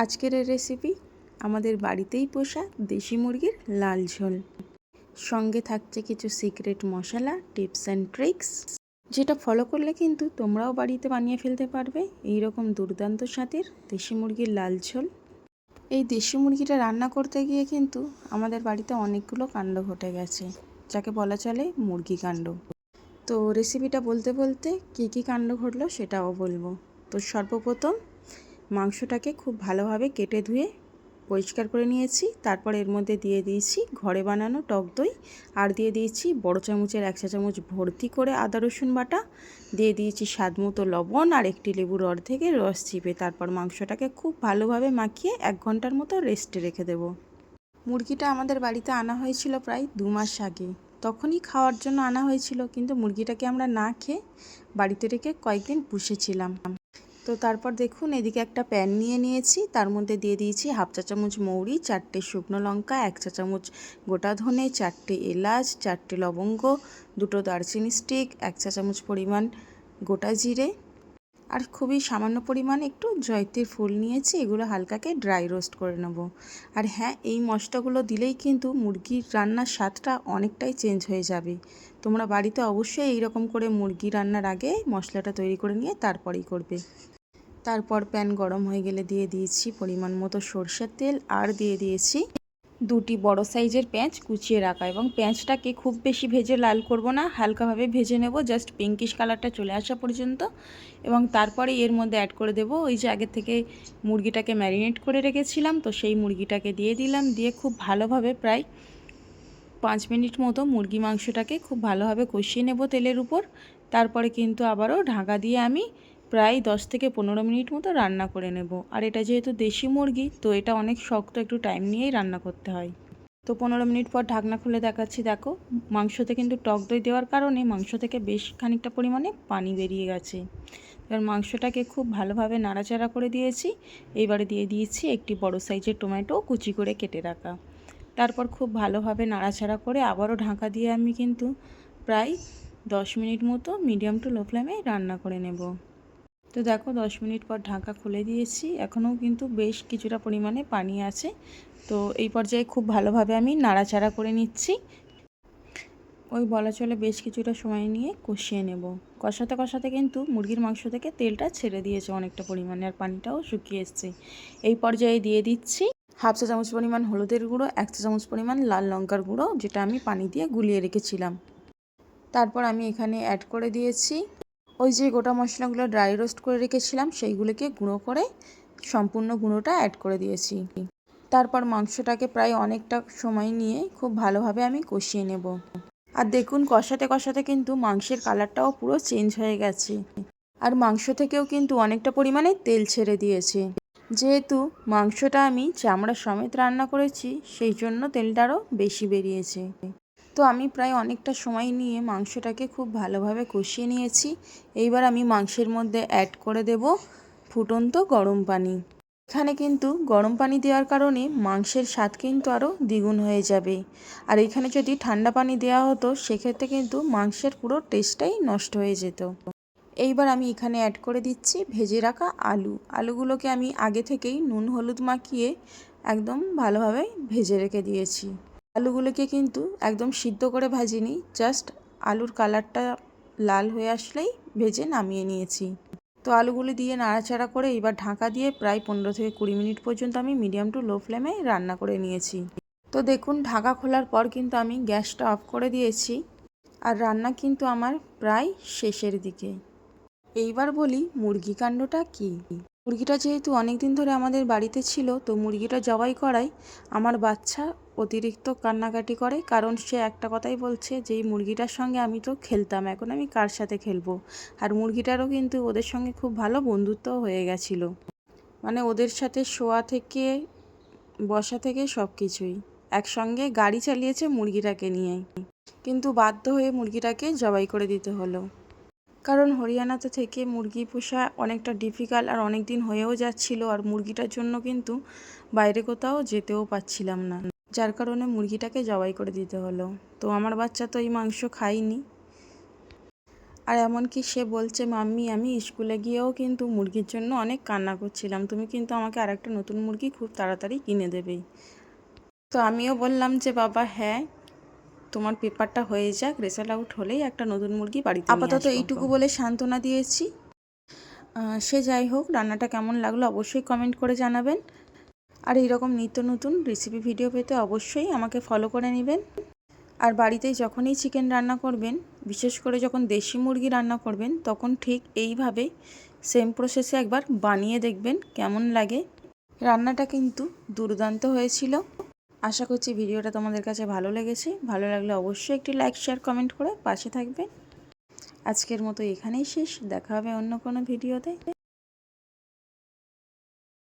আজকের এই রেসিপি আমাদের বাড়িতেই পোষা দেশি মুরগির লাল ঝোল। সঙ্গে থাকছে কিছু secret masala, tips and tricks, যেটা ফলো করলে কিন্তু তোমরাও বাড়িতে বানিয়ে ফেলতে পারবে এই রকম দুর্দান্ত স্বাদের দেশি মুরগির লাল ঝোল। এই দেশি মুরগিটা রান্না করতে গিয়ে কিন্তু আমাদের বাড়িতে অনেকগুলো কাণ্ড ঘটে গেছে, যাকে বলা চলে মুরগি কাণ্ড। তো রেসিপিটা বলতে বলতে কী কী কাণ্ড ঘটলো সেটাও বলবো। তো সর্বপ্রথম মাংসটাকে খুব ভালোভাবে কেটে ধুয়ে পরিষ্কার করে নিয়েছি। তারপর এর মধ্যে দিয়ে দিয়েছি ঘরে বানানো টক দই, আর দিয়ে দিয়েছি বড় চামচের 1 চা চামচ ভর্তি করে আদা রসুন বাটা, দিয়ে দিয়েছি স্বাদ মতো লবণ আর একটি লেবুর অর্ধেকের রস চিপে। তারপর মাংসটাকে খুব ভালোভাবে মাখিয়ে 1 ঘন্টার মতো রেস্টে রেখে দেব। মুরগিটা আমাদের বাড়িতে আনা হয়েছিল প্রায় 2 মাস আগে। তখনই খাওয়ার জন্য আনা হয়েছিল, কিন্তু মুরগিটাকে আমরা না খেয়ে বাড়িতে রেখে কয়েকদিন পুষেছিলাম। তো তারপর দেখুন এদিকে একটা প্যান নিয়ে নিয়েছি, তার মধ্যে দিয়ে দিয়েছি 1/2 চা চামচ মৌরি, 4টে শুকনো লঙ্কা, 1 চা চামচ গোটা ধনে, 4টে এলাচ, 4টে লবঙ্গ, 2টো দারচিনি স্টিক, 1 চা চামচ পরিমাণ গোটা জিরে, আর খুবই সামান্য পরিমাণ একটু জয়িত্রীর ফুল নিয়েছি। এগুলো হালকাকে ড্রাই রোস্ট করে নেব। আর হ্যাঁ, এই মশলাগুলো দিলেই কিন্তু মুরগির রান্নার স্বাদটা অনেকটাই চেঞ্জ হয়ে যাবে। তোমরা বাড়িতে অবশ্যই এইরকম করে মুরগি রান্নার আগে মশলাটা তৈরি করে নিয়ে তারপরেই করবে। তারপর প্যান গরম হয়ে গেলে দিয়ে দিয়েছি পরিমাণ মতো সরষের তেল, আর দিয়ে দিয়েছি 2টি বড় সাইজের পেঁয়াজ কুচিয়ে রাখা। এবং পেঁয়াজটাকে খুব বেশি ভেজে লাল করব না, হালকাভাবে ভেজে নেব, জাস্ট পিঙ্কিশ কালারটা চলে আসা পর্যন্ত। এবং তারপরে এর মধ্যে অ্যাড করে দেব ওই যে আগে থেকে মুরগিটাকে ম্যারিনেট করে রেখেছিলাম, তো সেই মুরগিটাকে দিয়ে দিলাম। দিয়ে খুব ভালোভাবে প্রায় 5 মিনিট মতো মুরগি মাংসটাকে খুব ভালোভাবে কষিয়ে নেব তেলের উপর। তারপরে কিন্তু আবারও ঢাকা দিয়ে আমি প্রায় 10 থেকে 15 মিনিট মতো রান্না করে নেব। আর এটা যেহেতু দেশি মুরগি, তো এটা অনেক শক্ত, একটু টাইম নিয়েই রান্না করতে হয়। তো 15 মিনিট পর ঢাকনা খুলে দেখাচ্ছি। দেখো, মাংসতে কিন্তু টক দই দেওয়ার কারণে মাংস থেকে বেশ খানিকটা পরিমাণে পানি বেরিয়ে গেছে। এবার মাংসটাকে খুব ভালোভাবে নাড়াচাড়া করে দিয়েছি। এইবারে দিয়ে দিয়েছি একটি বড় সাইজের টমেটো কুচি করে কেটে রাখা। তারপর খুব ভালোভাবে নাড়াচাড়া করে আবারও ঢাকা দিয়ে আমি কিন্তু প্রায় 10 মিনিট মতো মিডিয়াম টু লো ফ্লেমে রান্না করে নেব। তো দেখো 10 মিনিট পর ঢাকা খুলে দিয়েছি, এখনও কিন্তু বেশ কিছুটা পরিমাণে পানি আছে। তো এই পর্যায়ে খুব ভালোভাবে আমি নাড়াচাড়া করে নিচ্ছি। ওই বলা চলে বেশ কিছুটা সময় নিয়ে কষিয়ে নেব। কষাতে কষাতে কিন্তু মুরগির মাংস থেকে তেলটা ছেড়ে দিয়েছে অনেকটা পরিমাণে, আর পানিটাও শুকিয়ে এসছে। এই পর্যায়ে দিয়ে দিচ্ছি 1/2 চা চামচ পরিমাণ হলুদের গুঁড়ো, 1 চা চামচ পরিমাণ লাল লঙ্কার গুঁড়ো, যেটা আমি পানি দিয়ে গুলিয়ে রেখেছিলাম। তারপর আমি এখানে অ্যাড করে দিয়েছি ওই যে গোটা মশলাগুলো ড্রাই রোস্ট করে রেখেছিলাম, সেইগুলোকে গুঁড়ো করে সম্পূর্ণ গুঁড়োটা অ্যাড করে দিয়েছি। তারপর মাংসটাকে প্রায় অনেকটা সময় নিয়ে খুব ভালোভাবে আমি কষিয়ে নেব। আর দেখুন কষাতে কষাতে কিন্তু মাংসের কালারটাও পুরো চেঞ্জ হয়ে গেছে, আর মাংস থেকেও কিন্তু অনেকটা পরিমাণে তেল ছেড়ে দিয়েছে। যেহেতু মাংসটা আমি চামড়া সমেত রান্না করেছি, সেই জন্য তেলটা আরও বেশি বেরিয়েছে। তো আমি প্রায় অনেকটা সময় নিয়ে মাংসটাকে খুব ভালোভাবে কষিয়ে নিয়েছি। এইবার আমি মাংসের মধ্যে অ্যাড করে দেব ফুটন্ত গরম পানি। এখানে কিন্তু গরম পানি দেওয়ার কারণে মাংসের স্বাদ কিন্তু আরও দ্বিগুণ হয়ে যাবে। আর এখানে যদি ঠান্ডা পানি দেওয়া হতো, সেক্ষেত্রে কিন্তু মাংসের পুরো টেস্টটাই নষ্ট হয়ে যেত। এইবার আমি এখানে অ্যাড করে দিচ্ছি ভেজে রাখা আলুগুলোকে আমি আগে থেকেই নুন হলুদ মাখিয়ে একদম ভালোভাবে ভেজে রেখে দিয়েছি। আলুগুলোকে কিন্তু একদম সিদ্ধ করে ভাজিনি, জাস্ট আলুর কালারটা লাল হয়ে আসলেই ভেজে নামিয়ে নিয়েছি। তো আলুগুলো দিয়ে নাড়াচাড়া করে এবার ঢাকা দিয়ে প্রায় 15 থেকে 20 মিনিট পর্যন্ত আমি মিডিয়াম টু লো ফ্লেমে রান্না করে নিয়েছি। তো দেখুন ঢাকা খোলার পর কিন্তু আমি গ্যাসটা অফ করে দিয়েছি, আর রান্না কিন্তু আমার প্রায় শেষের দিকে। এইবার বলি মুরগি কাণ্ডটা কী। মুরগিটা যেহেতু অনেক দিন ধরে আমাদের বাড়িতে ছিল, তো মুরগিটা জবাই করায় আমার বাচ্চা অতিরিক্ত কান্নাকাটি করে, কারণ সে একটা কথাই বলছে যে এই মুরগিটার সঙ্গে আমি তো খেলতাম, এখন আমি কার সাথে খেলবো। আর মুরগিটারও কিন্তু ওদের সঙ্গে খুব ভালো বন্ধুত্ব হয়ে গেছিলো, মানে ওদের সাথে শোয়া থেকে বসা থেকে সব কিছুই একসঙ্গে গাড়ি চালিয়েছে মুরগিটাকে নিয়ে। কিন্তু বাধ্য হয়ে মুরগিটাকে জবাই করে দিতে হলো, কারণ হরিয়ানাতে থেকে মুরগি পোষা অনেকটা ডিফিকাল্ট, আর অনেক দিন হয়েও যাচ্ছিলো। আর মুরগিটার জন্য কিন্তু বাইরে কোথাও যেতেও পাচ্ছিলাম না, যার কারণে মুরগিটাকে জবাই করে দিতে হলো। তো আমার বাচ্চা তো এই মাংস খায়নি। আর এমনকি সে বলছে, মাম্মি আমি স্কুলে গিয়েও কিন্তু মুরগির জন্য অনেক কান্না করছিলাম, তুমি কিন্তু আমাকে আরেকটা নতুন মুরগি খুব তাড়াতাড়ি কিনে দেবেই। তো আমিও বললাম যে বাবা হ্যাঁ, তোমার পেপারটা হয়ে যাক, রেজাল্ট আউট হলেই একটা নতুন মুরগি বাড়িতে নিয়ে আসবো। আপাতত এইটুকু বলে সান্ত্বনা দিয়েছি। সে যাই হোক, রান্নাটা কেমন লাগলো অবশ্যই কমেন্ট করে জানাবেন। আর এইরকম নিত্য নতুন রেসিপি ভিডিও পেতে অবশ্যই আমাকে ফলো করে নেবেন। আর বাড়িতেই যখনই চিকেন রান্না করবেন, বিশেষ করে যখন দেশি মুরগি রান্না করবেন, তখন ঠিক এইভাবে সেম প্রসেসে একবার বানিয়ে দেখবেন কেমন লাগে। রান্নাটা কিন্তু দুর্দান্ত হয়েছিল। আশা করছি ভিডিওটা তোমাদের কাছে ভালো লেগেছে। ভালো লাগলে অবশ্যই একটি লাইক শেয়ার কমেন্ট করে পাশে থাকবেন। আজকের মতো এখানেই শেষ, দেখা হবে অন্য কোনো ভিডিওতে।